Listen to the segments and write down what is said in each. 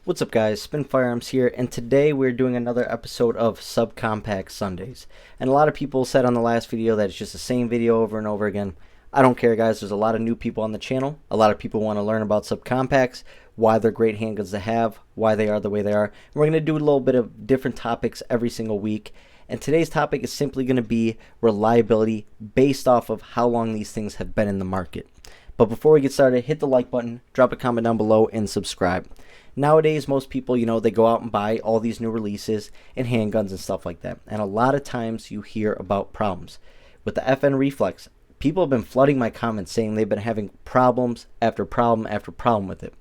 What's up guys, Spin Firearms here, and today we're doing another episode of Subcompact Sundays. And a lot of people said on the last video that it's just the same video over and over again. I don't care guys, there's a lot of new people on the channel. A lot of people want to learn about subcompacts, why they're great handguns to have, why they are the way they are. And we're going to do a little bit of different topics every single week. And today's topic is simply going to be reliability based off of how long these things have been in the market. But before we get started, hit the like button, drop a comment down below, and subscribe. Nowadays, most people, they go out and buy all these new releases and handguns and stuff like that. And a lot of times you hear about problems. With the FN Reflex, people have been flooding my comments saying they've been having problems after problem after problem with it.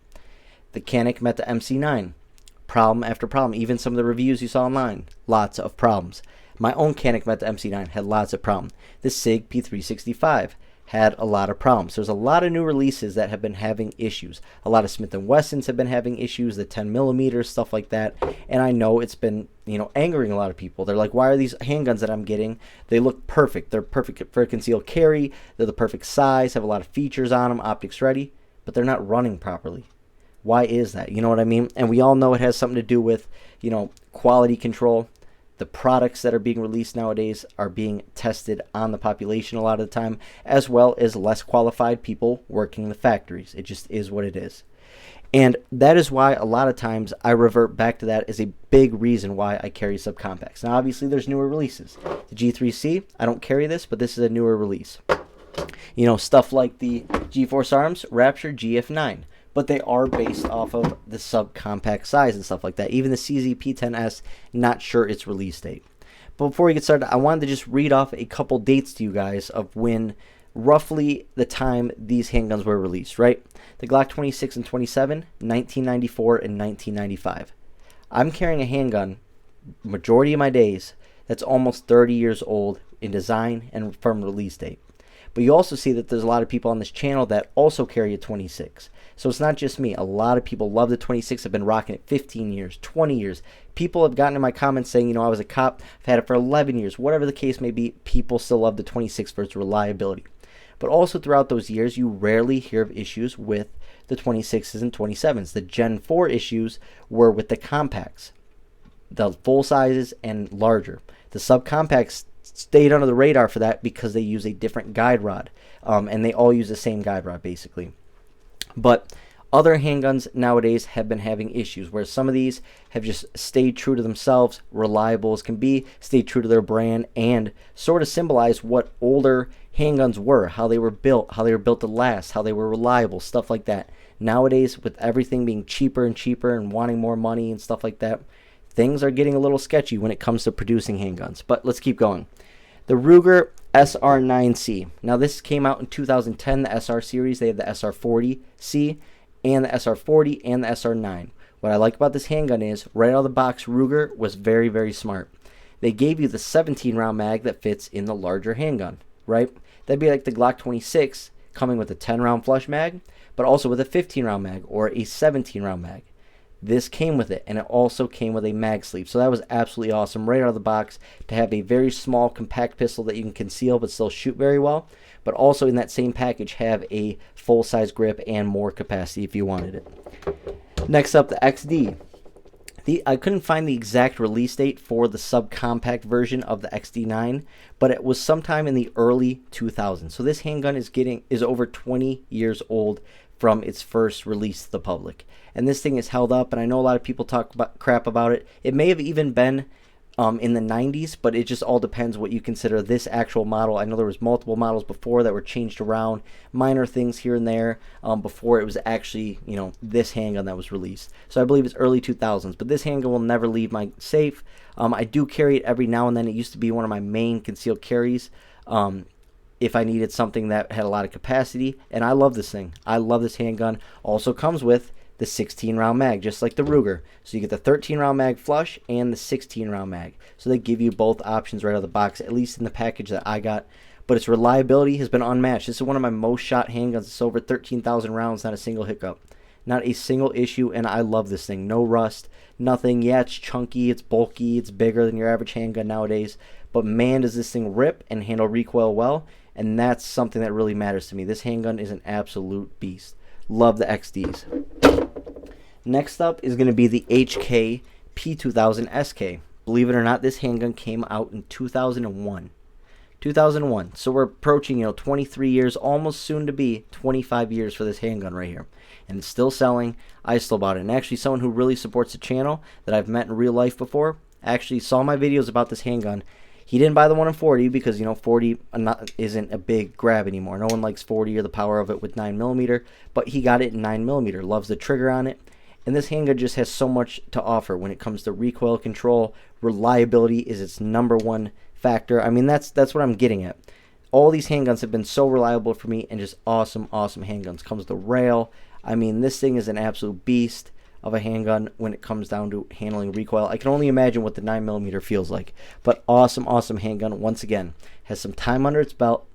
The Canik Meta MC9, problem after problem. Even some of the reviews you saw online, lots of problems. My own Canik Meta MC9 had lots of problems. The SIG P365 had a lot of problems. There's a lot of new releases that have been having issues. A lot of Smith & Wessons have been having issues, the 10mm, stuff like that. And I know it's been, angering a lot of people. They're like, why are these handguns that I'm getting? They look perfect. They're perfect for concealed carry. They're the perfect size, have a lot of features on them, optics ready, but they're not running properly. Why is that? You know what I mean? And we all know it has something to do with, quality control. The products that are being released nowadays are being tested on the population a lot of the time, as well as less qualified people working in the factories. It just is what it is. And that is why a lot of times I revert back to that as a big reason why I carry subcompacts. Now, obviously, there's newer releases. The G3C, I don't carry this, but this is a newer release. Stuff like the GeForce Arms Rapture GF9. But they are based off of the subcompact size and stuff like that. Even the CZ-P10S, not sure its release date. But before we get started, I wanted to just read off a couple dates to you guys of when roughly the time these handguns were released, right? The Glock 26 and 27, 1994 and 1995. I'm carrying a handgun, majority of my days, that's almost 30 years old in design and from release date. But you also see that there's a lot of people on this channel that also carry a 26. So it's not just me. A lot of people love the 26. I've been rocking it 15 years, 20 years. People have gotten in my comments saying, I was a cop. I've had it for 11 years. Whatever the case may be, people still love the 26 for its reliability. But also throughout those years, you rarely hear of issues with the 26s and 27s. The Gen 4 issues were with the compacts, the full sizes and larger. The subcompacts stayed under the radar for that because they use a different guide rod. And they all use the same guide rod, basically. But other handguns nowadays have been having issues where some of these have just stayed true to themselves, reliable as can be, stayed true to their brand, and sort of symbolize what older handguns were, how they were built to last, how they were reliable, stuff like that. Nowadays, with everything being cheaper and cheaper and wanting more money and stuff like that, things are getting a little sketchy when it comes to producing handguns. But let's keep going. The Ruger SR9C. Now this came out in 2010, the SR series. They had the SR40C and the SR40 and the SR9. What I like about this handgun is, right out of the box, Ruger was very, very smart. They gave you the 17 round mag that fits in the larger handgun, right? That'd be like the Glock 26 coming with a 10 round flush mag, but also with a 15 round mag or a 17 round mag. This came with it, and it also came with a mag sleeve. So that was absolutely awesome right out of the box to have a very small, compact pistol that you can conceal but still shoot very well. But also in that same package have a full-size grip and more capacity if you wanted it. Next up, the XD. I couldn't find the exact release date for the subcompact version of the XD9, but it was sometime in the early 2000s. So this handgun is over 20 years old from its first release to the public. And this thing is held up, and I know a lot of people talk crap about it. It may have even been in the 90s, but it just all depends what you consider this actual model. I know there was multiple models before that were changed around, minor things here and there, before it was actually, this handgun that was released. So I believe it's early 2000s, but this handgun will never leave my safe. I do carry it every now and then. It used to be one of my main concealed carries. If I needed something that had a lot of capacity, and I love this thing. I love this handgun. Also comes with the 16 round mag, just like the Ruger. So you get the 13 round mag flush and the 16 round mag. So they give you both options right out of the box, at least in the package that I got. But its reliability has been unmatched. This is one of my most shot handguns. It's over 13,000 rounds, not a single hiccup. Not a single issue, and I love this thing. No rust, nothing. Yeah, it's chunky, it's bulky, it's bigger than your average handgun nowadays. But man, does this thing rip and handle recoil well. And that's something that really matters to me. This handgun is an absolute beast. Love the XDs. Next up is going to be the HK P2000 SK. Believe it or not, this handgun came out in 2001. 2001. So we're approaching, 23 years, almost soon to be 25 years for this handgun right here. And it's still selling. I still bought it. And actually, someone who really supports the channel that I've met in real life before actually saw my videos about this handgun. He didn't buy the one in 40 because, 40 isn't a big grab anymore. No one likes 40 or the power of it with 9mm, but he got it in 9mm. Loves the trigger on it. And this handgun just has so much to offer when it comes to recoil control. Reliability is its #1 factor. I mean, that's what I'm getting at. All these handguns have been so reliable for me, and just awesome handguns. Comes with the rail. I mean, this thing is an absolute beast of a handgun when it comes down to handling recoil. I can only imagine what the 9mm feels like. But awesome handgun. Once again, has some time under its belt.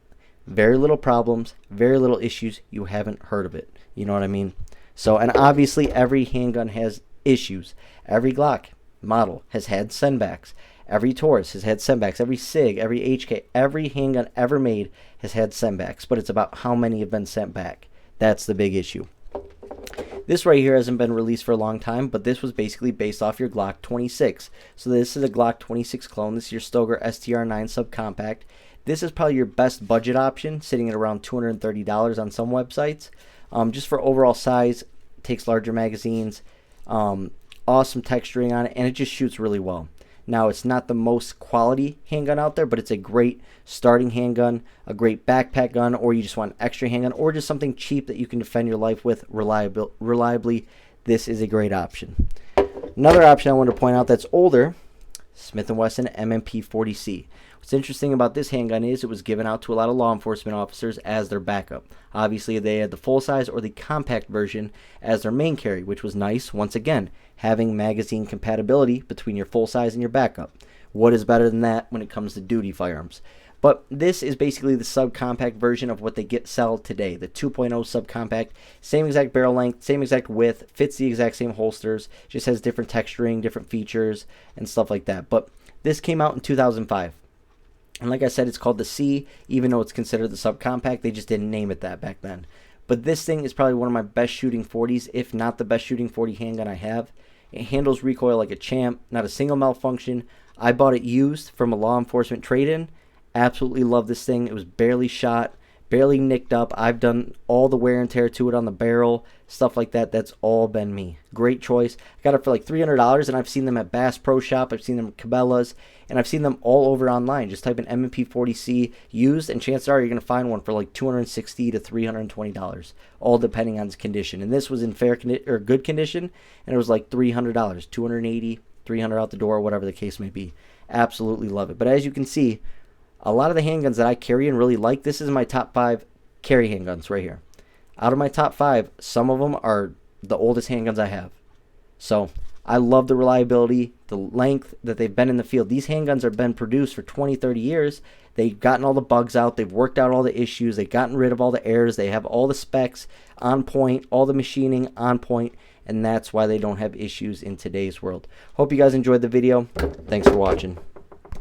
Very little problems. Very little issues. You haven't heard of it. You know what I mean? So, and obviously every handgun has issues. Every Glock model has had sendbacks. Every Taurus has had sendbacks. Every SIG, every HK, every handgun ever made has had sendbacks. But it's about how many have been sent back. That's the big issue. This right here hasn't been released for a long time, but this was basically based off your Glock 26. So this is a Glock 26 clone. This is your Stoeger STR9 Subcompact. This is probably your best budget option, sitting at around $230 on some websites. Just for overall size, takes larger magazines, awesome texturing on it, and it just shoots really well. Now, it's not the most quality handgun out there, but it's a great starting handgun, a great backpack gun, or you just want an extra handgun, or just something cheap that you can defend your life with reliably. This is a great option. Another option I want to point out that's older, Smith & Wesson M&P 40C. What's interesting about this handgun is it was given out to a lot of law enforcement officers as their backup. Obviously, they had the full-size or the compact version as their main carry, which was nice. Once again, having magazine compatibility between your full-size and your backup. What is better than that when it comes to duty firearms? But this is basically the subcompact version of what they sell today. The 2.0 subcompact, same exact barrel length, same exact width, fits the exact same holsters, just has different texturing, different features, and stuff like that. But this came out in 2005. And like I said, it's called the C, even though it's considered the subcompact. They just didn't name it that back then. But this thing is probably one of my best shooting 40s, if not the best shooting 40 handgun I have. It handles recoil like a champ, not a single malfunction. I bought it used from a law enforcement trade-in. Absolutely love this thing. It was barely shot, barely nicked up. I've done all the wear and tear to it on the barrel, stuff like that. That's all been me. Great choice. I got it for like $300, and I've seen them at Bass Pro Shop. I've seen them at Cabela's, and I've seen them all over online. Just type in M&P 40C used, and chances are you're going to find one for like $260 to $320, all depending on its condition. And this was in good condition, and it was like $300, $280, $300 out the door, whatever the case may be. Absolutely love it. But as you can see, a lot of the handguns that I carry and really like, this is my top 5 carry handguns right here. Out of my top 5, some of them are the oldest handguns I have. So I love the reliability, the length that they've been in the field. These handguns have been produced for 20, 30 years. They've gotten all the bugs out. They've worked out all the issues. They've gotten rid of all the errors. They have all the specs on point, all the machining on point, and that's why they don't have issues in today's world. Hope you guys enjoyed the video. Thanks for watching.